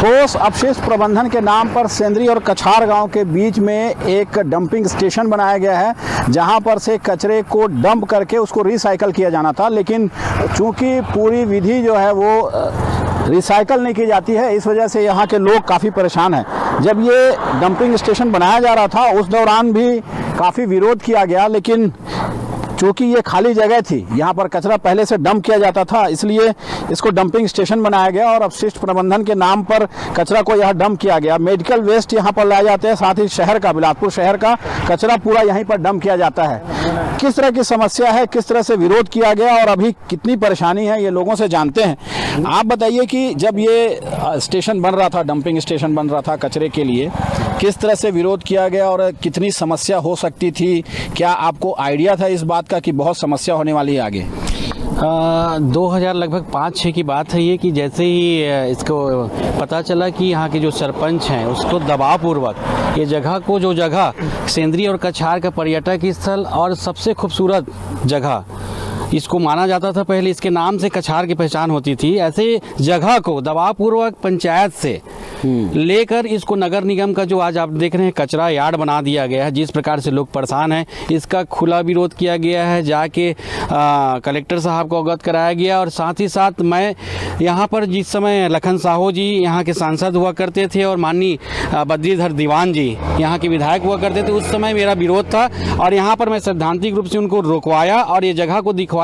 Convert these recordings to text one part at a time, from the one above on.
ठोस अपशिष्ट प्रबंधन के नाम पर सेंद्री और कछार गांव के बीच में एक डंपिंग स्टेशन बनाया गया है, जहां पर से कचरे को डंप करके उसको रिसाइकल किया जाना था। लेकिन चूंकि पूरी विधि जो है वो रिसाइकल नहीं की जाती है, इस वजह से यहाँ के लोग काफ़ी परेशान हैं। जब ये डंपिंग स्टेशन बनाया जा रहा था उस दौरान भी काफ़ी विरोध किया गया, लेकिन चूँकि ये खाली जगह थी, यहाँ पर कचरा पहले से डंप किया जाता था, इसलिए इसको डंपिंग स्टेशन बनाया गया और अपशिष्ट प्रबंधन के नाम पर कचरा को यहाँ डंप किया गया। मेडिकल वेस्ट यहाँ पर लाए जाते हैं, साथ ही शहर का, बिलासपुर शहर का कचरा पूरा यहीं पर डंप किया जाता है। किस तरह की समस्या है, किस तरह से विरोध किया गया और अभी कितनी परेशानी है, ये लोगों से जानते हैं। आप बताइए कि जब ये स्टेशन बन रहा था, डंपिंग स्टेशन बन रहा था कचरे के लिए, किस तरह से विरोध किया गया और कितनी समस्या हो सकती थी? क्या आपको आइडिया था इस बात का कि बहुत समस्या होने वाली है आगे? 2000 लगभग 5-6 की बात है ये, कि जैसे ही इसको पता चला कि यहाँ के जो सरपंच हैं उसको दबावपूर्वक ये जगह को, जो जगह सेंद्री और कछार का पर्यटक स्थल और सबसे खूबसूरत जगह इसको माना जाता था, पहले इसके नाम से कछार की पहचान होती थी, ऐसे जगह को दबावपूर्वक पंचायत से लेकर इसको नगर निगम का जो आज आप देख रहे हैं कचरा यार्ड बना दिया गया है। जिस प्रकार से लोग परेशान हैं, इसका खुला विरोध किया गया है, जाके कलेक्टर साहब को अवगत कराया गया। और साथ ही साथ मैं यहाँ पर जिस समय लखन साहू जी यहाँ के सांसद हुआ करते थे और माननीय बद्रीधर दीवान जी यहाँ के विधायक हुआ करते थे, उस समय मेरा विरोध था और यहाँ पर मैं सैद्धांतिक रूप से उनको रोकवाया और ये जगह को दिखवाया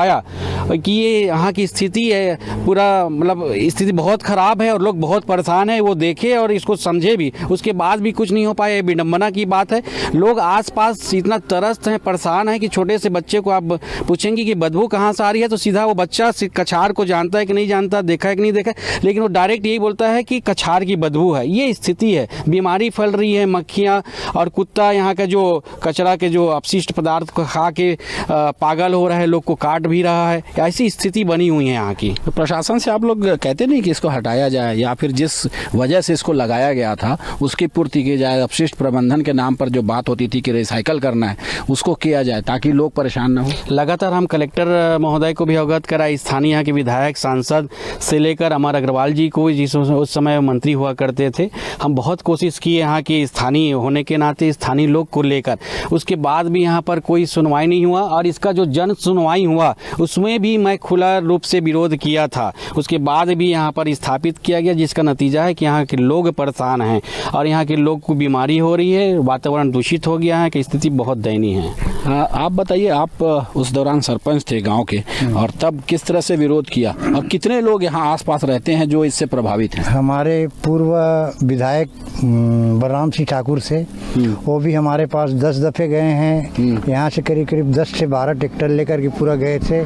कि ये यहाँ की स्थिति है, पूरा मतलब स्थिति बहुत ख़राब है और लोग बहुत परेशान हैं, वो देखे और इसको समझे भी, उसके बाद भी कुछ नहीं हो पाया। विडंबना की बात है। लोग आसपास इतना त्रस्त हैं, परेशान हैं कि छोटे से बच्चे को आप पूछेंगे कि बदबू कहाँ से आ रही है, तो सीधा वो बच्चा कछार को जानता है कि नहीं जानता, देखा है कि नहीं देखा, लेकिन वो डायरेक्ट यही बोलता है कि कछार की बदबू है। ये स्थिति है, बीमारी फैल रही है, मक्खियाँ और कुत्ता यहाँ का जो कचरा के जो अपशिष्ट पदार्थ को खा के पागल हो रहा है, लोग को काट भी रहा है। ऐसी स्थिति बनी हुई है यहाँ की। तो प्रशासन से आप लोग कहते नहीं कि इसको हटाया जाए, या फिर जिस वजह से इसको लगाया गया था उसकी पूर्ति की जाए? अपशिष्ट प्रबंधन के नाम पर जो बात होती थी कि रिसाइकल करना है, उसको किया जाए ताकि लोग परेशान ना हो। लगातार हम कलेक्टर महोदय को भी अवगत कराए, स्थानीय यहाँ के विधायक, सांसद से लेकर अमर अग्रवाल जी को, जिस उस समय मंत्री हुआ करते थे, हम बहुत कोशिश किए यहाँ के स्थानीय होने के नाते, स्थानीय लोग को लेकर। उसके बाद भी यहाँ पर कोई सुनवाई नहीं हुआ और इसका जो जन सुनवाई हुआ उसमें भी मैं खुला रूप से विरोध किया था। उसके बाद भी यहाँ पर स्थापित किया गया, जिसका नतीजा है कि यहाँ के लोग परेशान हैं और यहाँ के लोग को बीमारी हो रही है, वातावरण दूषित हो गया है, कि स्थिति बहुत दयनीय है। आप बताइए, आप उस दौरान सरपंच थे गांव के, और तब किस तरह से विरोध किया और कितने लोग यहाँ आसपास रहते हैं जो इससे प्रभावित हैं? हमारे पूर्व विधायक बलराम सिंह ठाकुर से, वो भी हमारे पास 10 दफे गए हैं। यहाँ से करीब करीब 10 से 12 ट्रैक्टर लेकर के पूरा गए थे।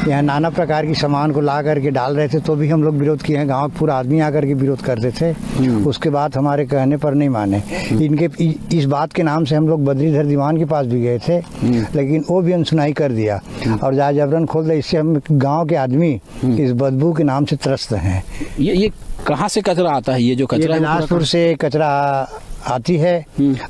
यहाँ नाना प्रकार की सामान को ला करके डाल रहे थे, तो भी हम लोग विरोध किए हैं। गाँव पूरा आदमी आकर के विरोध करते थे। उसके बाद हमारे कहने पर नहीं माने। इनके इस बात के नाम से हम लोग बद्रीधर दीवान के पास भी गए थे, लेकिन वो भी अनसुनाई कर दिया और जहाँ जबरन खोल दिया। इससे हम गाँव के आदमी इस बदबू के नाम से त्रस्त हैं। ये कहाँ से कचरा आता है? ये जो कचरा बिलासपुर से कचरा आती है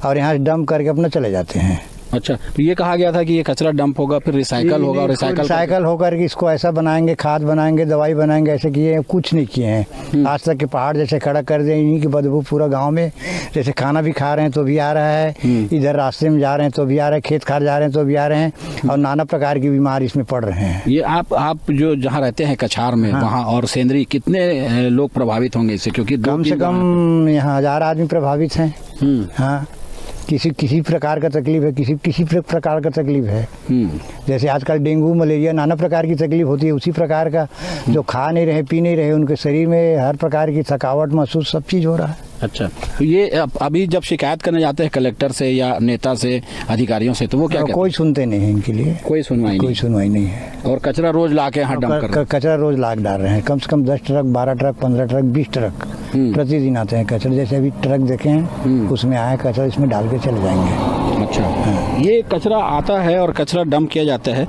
और यहाँ डंप करके अपना चले जाते हैं। अच्छा, तो ये कहा गया था कि ये कचरा डंप होगा, फिर रिसाइकल होगा, और रिसाइकल होकर के इसको ऐसा बनाएंगे, खाद बनाएंगे, दवाई बनाएंगे, ऐसे किए कुछ नहीं किए हैं। आज तक के पहाड़ जैसे खड़ा कर दिए। इन्हीं की बदबू पूरा गांव में, जैसे खाना भी खा रहे हैं तो भी आ रहा है, इधर रास्ते में जा रहे हैं तो भी आ रहे हैं, खेत खार जा रहे हैं तो भी आ रहे हैं, और नाना प्रकार की बीमारी इसमें पड़ रहे हैं। ये आप जो जहाँ रहते हैं कछार में, वहाँ और सेंद्री, कितने लोग प्रभावित होंगे इससे? क्योंकि कम से कम यहाँ 1000 आदमी प्रभावित हैं। हाँ, किसी प्रकार का तकलीफ है, किसी प्रकार का तकलीफ है। जैसे आजकल डेंगू, मलेरिया, नाना प्रकार की तकलीफ होती है, उसी प्रकार का जो खा नहीं रहे, पी नहीं रहे, उनके शरीर में हर प्रकार की थकावट महसूस, सब चीज़ हो रहा है। अच्छा, तो ये अभी जब शिकायत करने जाते हैं कलेक्टर से या नेता से, अधिकारियों से, तो वो क्या कहते हैं? कोई सुनते नहीं है इनके लिए, कोई सुनवाई नहीं है। और कचरा रोज ला के यहाँ डंप कर, कचरा रोज ला डाल रहे हैं। कम से कम 10 ट्रक, 12 ट्रक, 15 ट्रक, 20 ट्रक प्रतिदिन आते हैं कचरा। जैसे अभी ट्रक देखे हैं, उसमें आया कचरा, इसमें डाल के चले जाएंगे। अच्छा, ये कचरा आता है और कचरा डंप किया जाता है,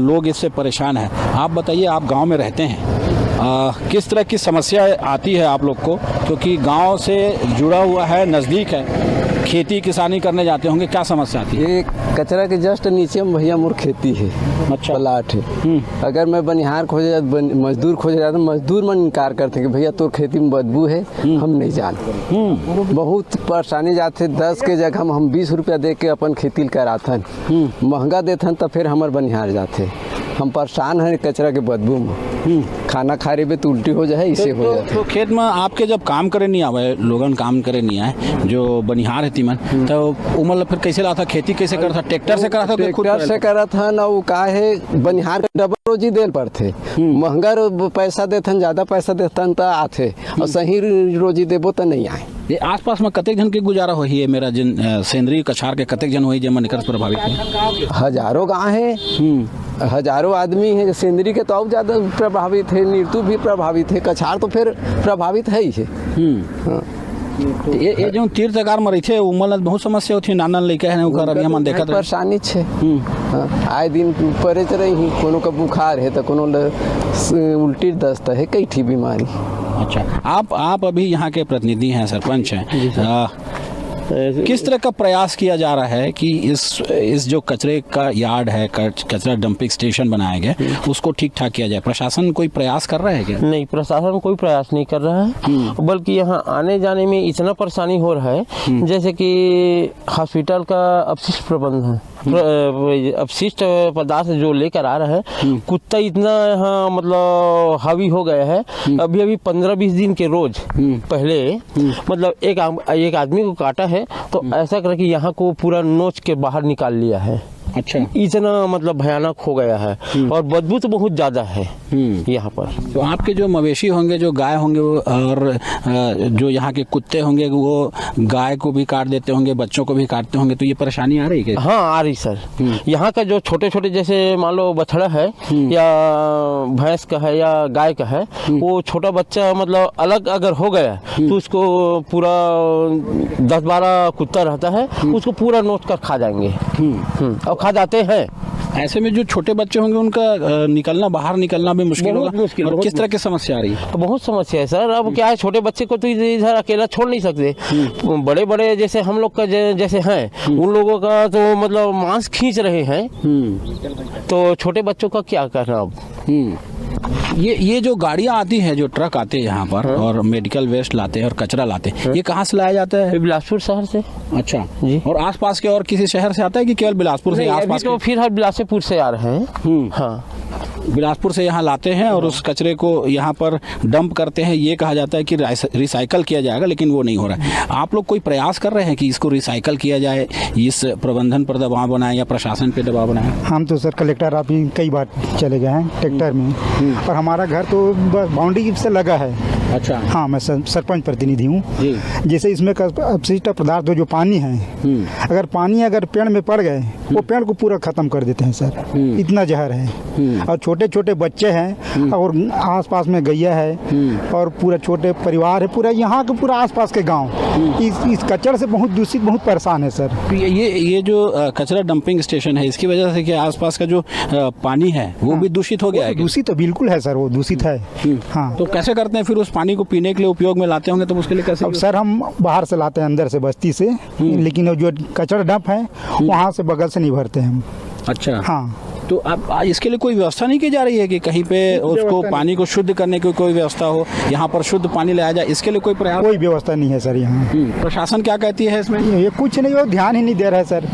लोग इससे परेशान हैं। आप बताइए, आप गांव में रहते हैं, किस तरह की समस्या आती है आप लोग को? क्योंकि गांव से जुड़ा हुआ है, नज़दीक है, खेती किसानी करने जाते होंगे, क्या समस्या आती है? ये कचरा के जस्ट नीचे में भैया मोर खेती है, अच्छा। प्लाट है। अगर मैं बनिहार खोजे जाता, मजदूर खोजे जाता, मजदूर मन इनकार करते कि भैया तोर खेती में बदबू है, हम नहीं जानते। बहुत परेशानी जाते, 10 के जगह हम 20 रुपया दे के अपन खेती कराथन, महंगा देथन तो फिर हमार बनिहार जाते। हम परेशान हैं कचरा के बदबू में। खाना खा रहे तो उल्टी हो जाए, इसे हो जाता है। तो खेत में आपके जब काम करे नहीं आवे, लोगन काम करे नहीं आए, जो बनिहार है तीमन, तो वो मतलब फिर कैसे लाता, खेती कैसे करता? ट्रैक्टर से करा था? ट्रैक्टर से करा था ना, वो का है बनिहार का डबल रोजी देल पड़ते, महंगा पैसा देथन, ज्यादा पैसा देथन तो आते, और सही रोजी देबो तो नहीं आए। ये आसपास में कतेक जन के गुजारा हो ही है मेरा जिन सेंद्रीय कछार के कतेक जन होई जेमन एकर से प्रभावित है? हजारों गाँव है, हजारों आदमी है। सेंद्री के तो और ज्यादा प्रभावित है, नीरतू भी प्रभावित है, कछार तो फिर प्रभावित है ही है। हाँ। ये जो तीर्थकार मरी थे उमल बहुत समस्या होती है, नाना लड़का है ओकर अभी हम देखत परेशानी छे। आए दिन परे रही, कोनो का बुखार है तो कोनो उल्टी दस्त है, कई ठी बीमारी। अच्छा, आप अभी यहाँ के प्रतिनिधि हैं, सरपंच हैं, किस तरह का प्रयास किया जा रहा है कि इस जो कचरे का यार्ड है, कचरा डंपिंग स्टेशन बनाया गया, उसको ठीक ठाक किया जाए? प्रशासन कोई प्रयास कर रहा है क्या? नहीं, प्रशासन कोई प्रयास नहीं कर रहा है, बल्कि यहाँ आने जाने में इतना परेशानी हो रहा है, जैसे कि हॉस्पिटल का अपशिष्ट प्रबंधन, अपशिष्ट पदार्थ जो लेकर आ रहा है, कुत्ता इतना यहाँ मतलब हावी हो गया है। अभी 15-20 दिन के रोज पहले मतलब एक आदमी को काटा है, तो ऐसा कर कि यहाँ को पूरा नोच के बाहर निकाल लिया है। अच्छा, इतना मतलब भयानक हो गया है, और बदबू तो बहुत ज्यादा है यहाँ पर। तो आपके जो मवेशी होंगे, जो गाय होंगे, और जो यहाँ के कुत्ते होंगे, वो गाय को भी काट देते होंगे, बच्चों को भी काटते होंगे, तो ये परेशानी आ रही है? हाँ, आ रही सर। यहाँ का जो छोटे छोटे जैसे मान लो बछड़ा है या भैंस का है या गाय का है, वो छोटा बच्चा मतलब अलग अगर हो गया तो उसको पूरा 10-12 कुत्ता रहता है, उसको पूरा नोच कर खा जाएंगे और खा जाते हैं। ऐसे में जो छोटे बच्चे होंगे उनका निकलना, बाहर निकलना भी मुश्किल होगा। और किस तरह की समस्या आ रही है? बहुत समस्या है सर। अब क्या है, छोटे बच्चे को तो इधर अकेला छोड़ नहीं सकते। बड़े बड़े जैसे हम लोग का जैसे हैं, उन लोगों का तो मतलब मांस खींच रहे हैं, तो छोटे बच्चों का क्या करना अब? ये जो गाड़ियाँ आती हैं, जो ट्रक आते हैं यहाँ पर, और मेडिकल वेस्ट लाते हैं और कचरा लाते हैं, ये कहाँ से लाया जाता है? बिलासपुर शहर से। अच्छा जी। और आसपास के और किसी शहर से आता है कि केवल बिलासपुर से? आसपास तो फिर हर बिलासपुर से आ रहे हैं। हाँ, बिलासपुर से यहाँ लाते हैं और उस कचरे को यहाँ पर डंप करते हैं। ये कहा जाता है कि रिसाइकल किया जाएगा, लेकिन वो नहीं हो रहा है। आप लोग कोई प्रयास कर रहे हैं कि इसको रिसाइकल किया जाए, इस प्रबंधन पर दबाव बनाए या प्रशासन पे दबाव बनाए? हम तो सर कलेक्टर आप कई बार चले गए हैं ट्रैक्टर में, और हमारा घर तो बाउंड्री से लगा है। अच्छा। हाँ, मैं सरपंच प्रतिनिधि हूँ। जैसे इसमें अपशिष्ट पदार्थ जो पानी है, अगर पानी पेड़ में पड़ गए, वो पेड़ को पूरा खत्म कर देते हैं सर, इतना जहर है। और छोटे छोटे बच्चे हैं, और आसपास में गैया है, और पूरा छोटे परिवार है, पूरा यहाँ के पूरा आसपास के गांव इस कचरे से बहुत दूषित, बहुत परेशान है सर। ये जो कचरा डंपिंग स्टेशन है, इसकी वजह से क्या आसपास का जो पानी है वो भी दूषित हो गया है? दूषित तो बिल्कुल है सर, वो दूषित है। हाँ, तो कैसे करते हैं फिर? उस पानी को पीने के लिए उपयोग में लाते होंगे, तो उसके लिए कैसे? अब सर हम बाहर से लाते हैं, अंदर से बस्ती से, लेकिन जो कचरा डंप है वहाँ से बगल से नहीं भरते हम। अच्छा। हाँ, तो अब इसके लिए कोई व्यवस्था नहीं की जा रही है कि कहीं पे उसको पानी को शुद्ध करने की कोई व्यवस्था हो, यहाँ पर शुद्ध पानी लाया जाए, इसके लिए कोई प्रयास? कोई व्यवस्था नहीं है सर यहाँ। प्रशासन क्या कहती है इसमें? ये कुछ नहीं, वो ध्यान ही नहीं दे रहा है सर।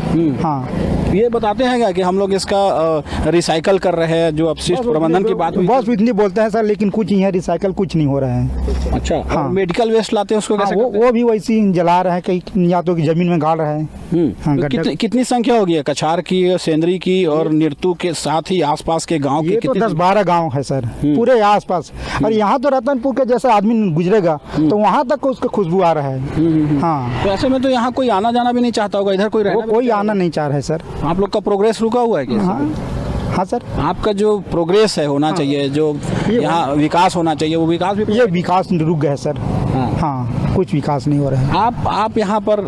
हाँ, ये बताते हैं क्या कि हम लोग इसका रिसाइकल कर रहे हैं, जो अपशिष्ट प्रबंधन की बात हुई? बस इतनी बोलते हैं सर, लेकिन कुछ यहाँ रिसाइकल कुछ नहीं हो रहा है। अच्छा। हाँ, मेडिकल वेस्ट लाते हैं उसको कैसे? वो भी वैसे ही जला रहे हैं, कहीं या तो जमीन में गाड़ रहे हैं। हाँ, तो कितनी संख्या होगी कछार की, सेंद्री की और निरतू के साथ ही आसपास के गांव के? तो 10-12 गांव है सर पूरे आसपास। और यहाँ तो रतनपुर के जैसे आदमी गुजरेगा तो वहाँ तक उसका खुशबू आ रहा है। हाँ, तो ऐसे में तो यहाँ कोई आना जाना भी नहीं चाहता होगा, इधर कोई आना नहीं चाह रहा है सर। आप लोग का प्रोग्रेस रुका हुआ है क्या? हाँ सर, आपका जो प्रोग्रेस है होना चाहिए, जो यहाँ विकास होना चाहिए, वो विकास भी? ये विकास रुक गया है सर। हाँ, कुछ विकास नहीं हो रहा है। आप यहाँ पर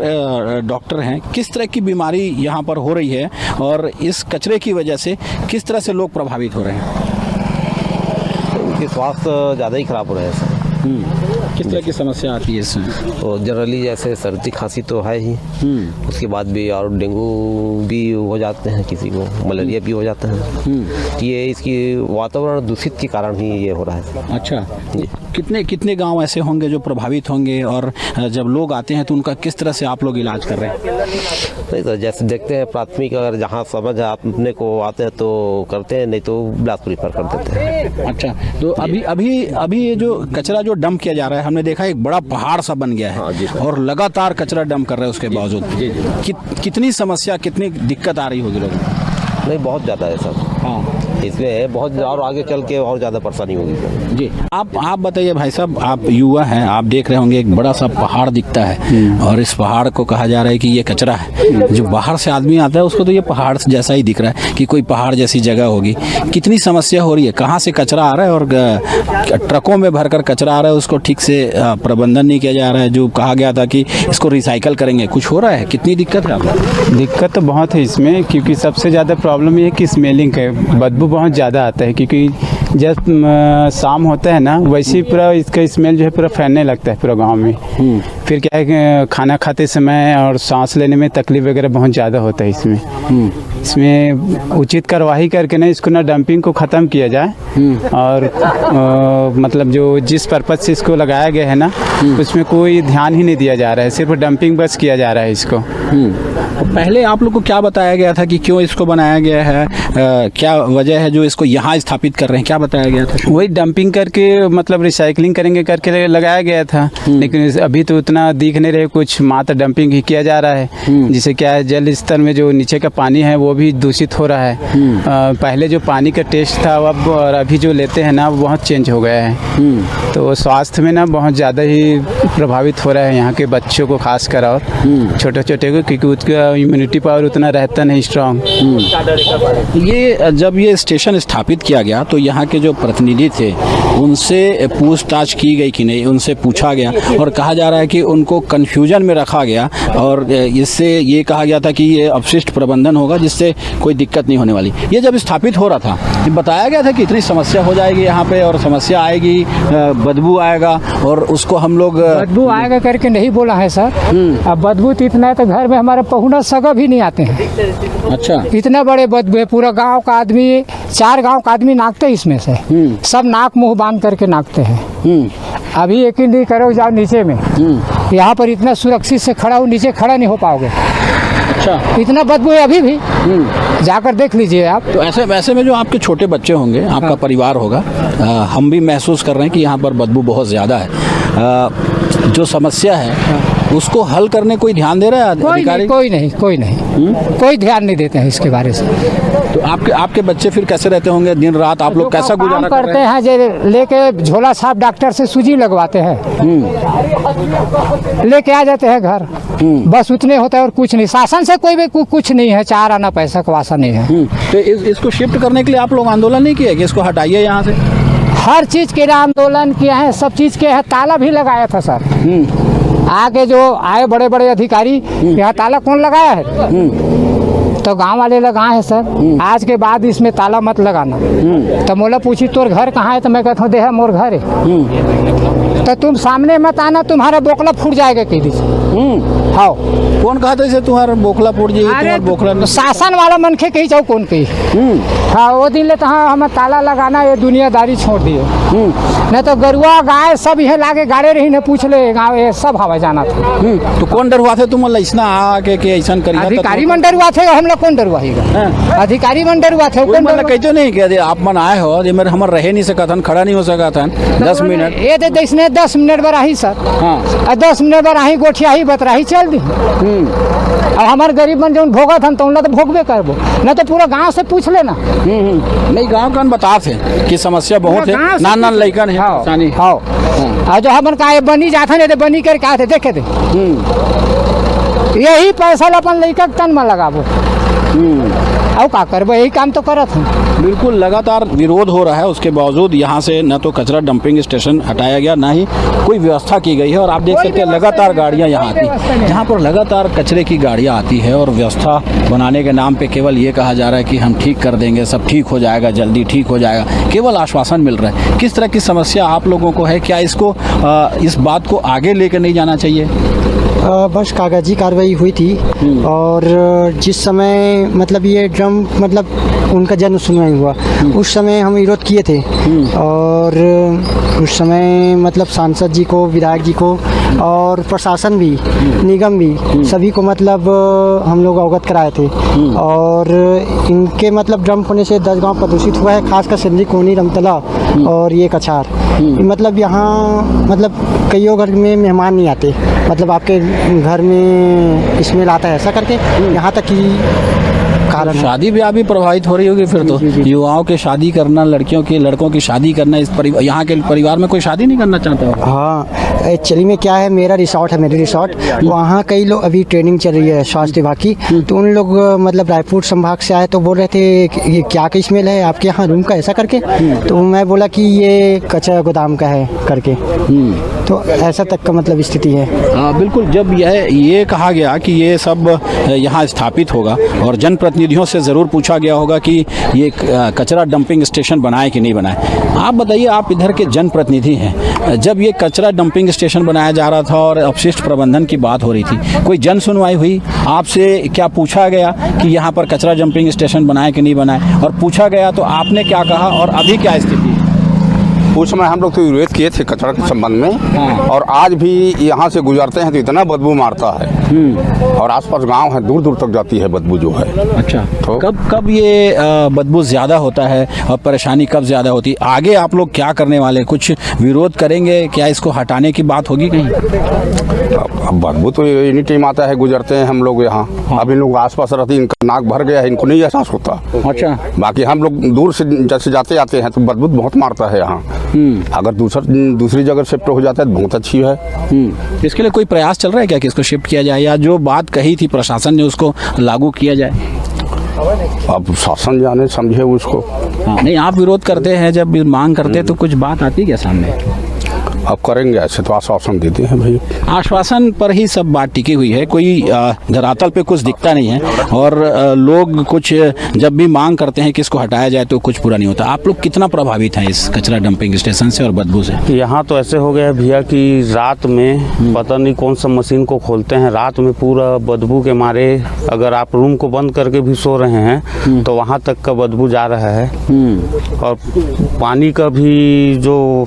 डॉक्टर हैं, किस तरह की बीमारी यहाँ पर हो रही है और इस कचरे की वजह से किस तरह से लोग प्रभावित हो रहे हैं? उनके स्वास्थ्य ज़्यादा ही खराब हो रहे हैं सर। किस तरह की समस्या आती है इसमें? तो जनरली जैसे सर्दी खांसी तो है ही, उसके बाद भी और डेंगू भी हो जाते हैं, किसी को मलेरिया भी हो जाता है। ये इसकी वातावरण दूषित के कारण ही ये हो रहा है। अच्छा, कितने कितने गांव ऐसे होंगे जो प्रभावित होंगे, और जब लोग आते हैं तो उनका किस तरह से आप लोग इलाज कर रहे हैं? नहीं तो जैसे देखते हैं प्राथमिक, अगर जहाँ समझ अपने को आते हैं तो करते हैं, नहीं तो बिलासपुर रिफर कर देते हैं। अच्छा, तो अभी ये जो कचरा जो डंप किया जा रहा है, हमने देखा एक बड़ा पहाड़ सा बन गया हाँ जी है सर। और लगातार कचरा डंप कर रहे हैं उसके बावजूद। कितनी समस्या, कितनी दिक्कत आ रही होगी लोगों को? नहीं, बहुत ज़्यादा है सर। हाँ, इसमें बहुत और आगे चल के और ज़्यादा परेशानी होगी। जी, आप बताइए भाई साहब, आप युवा हैं, आप देख रहे होंगे एक बड़ा सा पहाड़ दिखता है और इस पहाड़ को कहा जा रहा है कि ये कचरा है। जो बाहर से आदमी आता है उसको तो ये पहाड़ जैसा ही दिख रहा है कि कोई पहाड़ जैसी जगह होगी। कितनी समस्या हो रही है, कहाँ से कचरा आ रहा है और ट्रकों में भरकर कचरा आ रहा है, उसको ठीक से प्रबंधन नहीं किया जा रहा है। जो कहा गया था कि इसको रिसाइकल करेंगे, कुछ हो रहा है? कितनी दिक्कत है आपको? दिक्कत तो बहुत है इसमें, क्योंकि सबसे ज़्यादा प्रॉब्लम ये है कि स्मेलिंग है, बदबू बहुत ज़्यादा आता है। क्योंकि जब शाम होता है ना, वैसे ही पूरा इसका स्मेल जो है पूरा फैलने लगता है पूरा गांव में। फिर क्या है कि खाना खाते समय और सांस लेने में तकलीफ वगैरह बहुत ज़्यादा होता है इसमें उचित कार्रवाई करके ना इसको ना डंपिंग को ख़त्म किया जाए, और मतलब जो जिस पर्पज़ से इसको लगाया गया है ना, उसमें कोई ध्यान ही नहीं दिया जा रहा है, सिर्फ डंपिंग बस किया जा रहा है इसको। पहले आप लोग को क्या बताया गया था कि क्यों इसको बनाया गया है, क्या वजह है जो इसको यहाँ स्थापित कर रहे हैं, क्या बताया गया था? वही डंपिंग करके मतलब रिसाइकलिंग करेंगे करके लगाया गया था, लेकिन अभी तो उतना दिख नहीं रहे कुछ, मात्र डंपिंग ही किया जा रहा है, जिससे क्या है जल स्तर में जो नीचे का पानी है वो भी दूषित हो रहा है। पहले जो पानी का टेस्ट था अब और अभी जो लेते हैं ना वो बहुत चेंज हो गया है। तो स्वास्थ्य में ना बहुत ज़्यादा ही प्रभावित हो रहा है यहाँ के बच्चों को खासकर, और छोटे छोटे को, क्योंकि उसका इम्यूनिटी पावर उतना रहता नहीं स्ट्रांग। ये जब ये स्टेशन स्थापित किया गया तो यहाँ के जो प्रतिनिधि थे उनसे पूछताछ की गई कि नहीं? उनसे पूछा गया और कहा जा रहा है कि उनको कन्फ्यूजन में रखा गया और इससे ये कहा गया था कि ये अपशिष्ट प्रबंधन होगा जिससे कोई दिक्कत नहीं होने वाली। ये जब स्थापित हो रहा था ये बताया गया था कि इतनी समस्या हो जाएगी यहाँ पे और समस्या आएगी, बदबू आएगा और उसको हम लोग बदबू आएगा करके नहीं बोला है सर। अब बदबू तो इतना है तो घर में हमारे पहुना सगा भी नहीं आते हैं। अच्छा, इतना बड़े बदबू है, पूरा गांव का आदमी, 4 गांव का आदमी नाकते हैं इसमें से, सब नाक मुंह बांध करके नाकते हैं। अभी यकीन नहीं करो, जाओ नीचे में, यहाँ पर इतना सुरक्षित से खड़ा हो, नीचे खड़ा नहीं हो पाओगे। अच्छा, इतना बदबू है अभी भी, जाकर देख लीजिए आप। तो ऐसे में जो आपके छोटे बच्चे होंगे, आपका परिवार होगा, हम भी महसूस कर रहे हैं कि यहाँ पर बदबू बहुत ज़्यादा है। जो समस्या है उसको हल करने कोई ध्यान दे रहा है अधिकारी? कोई नहीं कोई ध्यान नहीं देते हैं इसके बारे से। तो आपके बच्चे फिर कैसे रहते होंगे दिन रात? आप लोग कैसा गुजारा करते हैं? जो लेके झोला छाप डॉक्टर से सूजी लगवाते हैं, लेके आ जाते हैं घर, बस उतने होता है और कुछ नहीं। शासन से कोई भी कुछ नहीं है, 4 आना पैसा का वासा नहीं है। तो इसको शिफ्ट करने के लिए आप लोग आंदोलन नहीं किए कि इसको हटाइए यहाँ से? हर चीज के लिए आंदोलन किया है, सब चीज के है। ताला भी लगाया था सर, आगे जो आए बड़े बड़े अधिकारी, यहाँ ताला कौन लगाया है? तो गांव वाले लगाए हैं सर। आज के बाद इसमें ताला मत लगाना। तो मोला पूछी तोर घर कहाँ है? तो मैं कहता हूँ देहा मोर घर है। तो तुम सामने मत आना, तुम्हारा बोकला फूट जाएगा कहीं से। हाँ, कौन कहा था इसे तुम्हारा बोखला फूट जाएगी? बोखला तो शासन वाला मनखे कही जाओ कौन कही। हाँ, वो दिन ले तो हाँ हमें ताला लगाना, ये दुनियादारी छोड़ दिए। नहीं तो गरुआ गाय सब यह लागे गाड़े रही ने पूछ ले गाँव ये सब हवा जाना था। तो कौन डरवा थे तुम ऐसा आके के ऐसा करिए? अधिकारी मन डरवा थे, हम लोग कौन डरवाएगा? अधिकारी मन डरवा थे। कहते नहीं कहते आप मन आए हो, ये मेरे हमारे रह नहीं सका था, खड़ा नहीं हो सका था 10 मिनट। ये दे इसने 10 मिनट पर आई सर। हाँ, 10 मिनट पर आई गोठिया ही बतराही चल दी। अब हमारे गरीब मन जो भोगा था तो भोगबे करबो, न तो पूरा गांव से पूछ लेना। नहीं, गांव का बता थे कि समस्या बहुत है, नान लइकन है। हाँ, और जो हमन का बनी जाता नहीं तो बनी कर का थे देखे थे, यही पैसा अपन लइका तन में लगाबो। अब का करबो, यही काम तो करत हूँ। बिल्कुल लगातार विरोध हो रहा है, उसके बावजूद यहाँ से न तो कचरा डंपिंग स्टेशन हटाया गया, ना ही कोई व्यवस्था की गई है। और आप देख सकते हैं लगातार गाड़ियाँ यहाँ आती हैं, जहाँ पर लगातार कचरे की गाड़ियाँ आती है और व्यवस्था बनाने के नाम पे केवल ये कहा जा रहा है कि हम ठीक कर देंगे, सब ठीक हो जाएगा, जल्दी ठीक हो जाएगा, केवल आश्वासन मिल रहा है। किस तरह की समस्या आप लोगों को है? क्या इसको इस बात को आगे लेकर नहीं जाना चाहिए? बस कागजी कार्रवाई हुई थी और जिस समय मतलब ये ड्रम मतलब उनका जन्म सुनवाई हुआ उस समय हम विरोध किए थे और उस समय मतलब सांसद जी को, विधायक जी को और प्रशासन भी, निगम भी, सभी को मतलब हम लोग अवगत कराए थे। और इनके मतलब ड्रम होने से 10 गांव प्रदूषित हुआ है, खासकर सिंधी, कोनी, रमतला और ये कछार। मतलब यहाँ मतलब कईयों घर में मेहमान नहीं आते, मतलब आपके घर में स्मेल आता है ऐसा करके, यहाँ तक कि कारण शादी ब्याह भी प्रभावित हो रही होगी फिर तो। युवाओं के शादी करना, लड़कियों की, लड़कों की शादी करना, इस यहाँ के परिवार में कोई शादी नहीं करना चाहता हो? हाँ, एक्चुअली में क्या है, मेरा रिसोर्ट है, मेरी रिसोर्ट, वहाँ कई लोग अभी ट्रेनिंग चल रही है स्वास्थ्य विभाग की, तो उन लोग मतलब रायपुर संभाग से आए तो बोल रहे थे कि ये क्या का स्मेल है आपके यहाँ रूम का, ऐसा करके। तो मैं बोला कि ये कचरा गोदाम का है करके, तो ऐसा तक का मतलब स्थिति है। बिल्कुल, जब ये कहा गया कि ये सब यहाँ स्थापित होगा और जनप्रतिनिधियों से ज़रूर पूछा गया होगा कि ये कचरा डंपिंग स्टेशन बनाए कि नहीं बनाए। आप बताइए, आप इधर के जनप्रतिनिधि हैं, जब ये कचरा डंपिंग स्टेशन बनाया जा रहा था और अपशिष्ट प्रबंधन की बात हो रही थी, कोई जन सुनवाई हुई? आपसे क्या पूछा गया कि यहाँ पर कचरा डंपिंग स्टेशन बनाए कि नहीं बनाए? और पूछा गया तो आपने क्या कहा और अभी क्या स्थिति है? उस समय हम लोग तो विरोध किए थे कचरा के संबंध में, और आज भी यहाँ से गुजरते हैं तो इतना बदबू मारता है और आसपास गांव है, दूर दूर तक जाती है बदबू जो है। अच्छा, तो कब ये बदबू ज़्यादा होता है और परेशानी कब ज़्यादा होती है? आगे आप लोग क्या करने वाले, कुछ विरोध करेंगे क्या? इसको हटाने की बात होगी कहीं? अब बदबू तो एनी टाइम आता है, गुजरते हैं हम लोग यहाँ। अब इन लोग आसपास रहते हैं, इनका नाक भर गया है, इनको नहीं एहसास होता। अच्छा, बाकी हम लोग दूर से जैसे जाते आते हैं तो बदबू बहुत मारता है यहाँ। अगर दूसरी जगह शिफ्ट हो जाता है तो बहुत अच्छी है। इसके लिए कोई प्रयास चल रहा है क्या कि इसको शिफ्ट किया जाए, या जो बात कही थी प्रशासन ने उसको लागू किया जाए? अब शासन जाने समझे उसको। नहीं, आप विरोध करते हैं, जब मांग करते हैं तो कुछ बात आती है क्या सामने? अब करेंगे, ऐसे तो आश्वासन देते हैं भाई। आश्वासन पर ही सब बात टिकी हुई है, कोई धरातल पे कुछ दिखता नहीं है। और लोग कुछ जब भी मांग करते हैं कि इसको हटाया जाए तो कुछ पूरा नहीं होता। आप लोग कितना प्रभावित हैं इस कचरा डंपिंग स्टेशन से और बदबू से? यहाँ तो ऐसे हो गया है भैया कि रात में पता नहीं कौन सा मशीन को खोलते हैं, रात में पूरा बदबू के मारे अगर आप रूम को बंद करके भी सो रहे हैं तो वहाँ तक का बदबू जा रहा है। और पानी का भी जो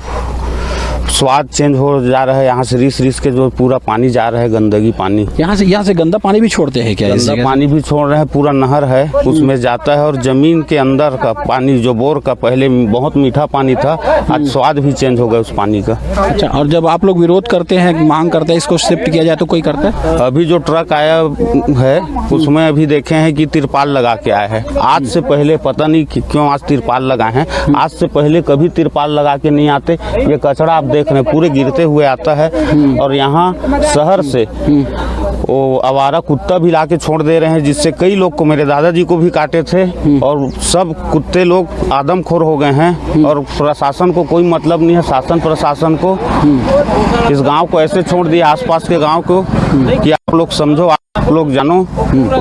स्वाद चेंज हो जा रहा है, यहाँ से रिस के जो पूरा पानी जा रहा है, गंदगी पानी। यहाँ से गंदा पानी भी छोड़ते हैं क्या? गंदा पानी भी छोड़ रहे हैं, पूरा नहर है उसमें जाता है और जमीन के अंदर का पानी जो बोर का पहले बहुत मीठा पानी था, आज स्वाद भी चेंज हो गया उस पानी का। अच्छा, और जब आप लोग विरोध करते हैं, मांग करते हैं इसको शिफ्ट किया जाए तो कोई करता है? अभी जो ट्रक आया है उसमें अभी देखे हैं कि तिरपाल लगा के आया है। आज से पहले पता नहीं क्यों आज तिरपाल लगाए हैं, आज से पहले कभी तिरपाल लगा के नहीं आते। ये कचरा आप देख रहे हैं पूरे गिरते हुए आता है और यहाँ शहर से वो आवारा कुत्ता भी लाके छोड़ दे रहे हैं, जिससे कई लोग को, मेरे दादाजी को भी काटे थे और सब कुत्ते लोग आदमखोर हो गए हैं। और प्रशासन को कोई मतलब नहीं है, शासन प्रशासन को इस गांव को ऐसे छोड़ दिया, आसपास के गांव को, कि आप लोग समझो, आप लोग जानो।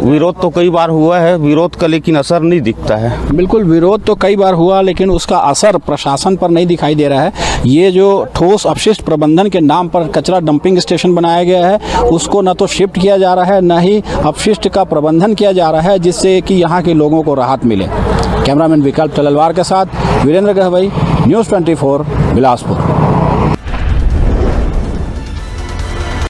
विरोध तो कई बार हुआ है, विरोध का लेकिन असर नहीं दिखता है। बिल्कुल, विरोध तो कई बार हुआ लेकिन उसका असर प्रशासन पर नहीं दिखाई दे रहा है। ये जो ठोस अपशिष्ट प्रबंधन के नाम पर कचरा डंपिंग स्टेशन बनाया गया है, उसको न तो शिफ्ट किया जा रहा है, न ही अपशिष्ट का प्रबंधन किया जा रहा है, जिससे कि यहाँ के लोगों को राहत मिले। कैमरामैन विकल्प तलवार के साथ वीरेंद्र गहवई, न्यूज़ 24 बिलासपुर।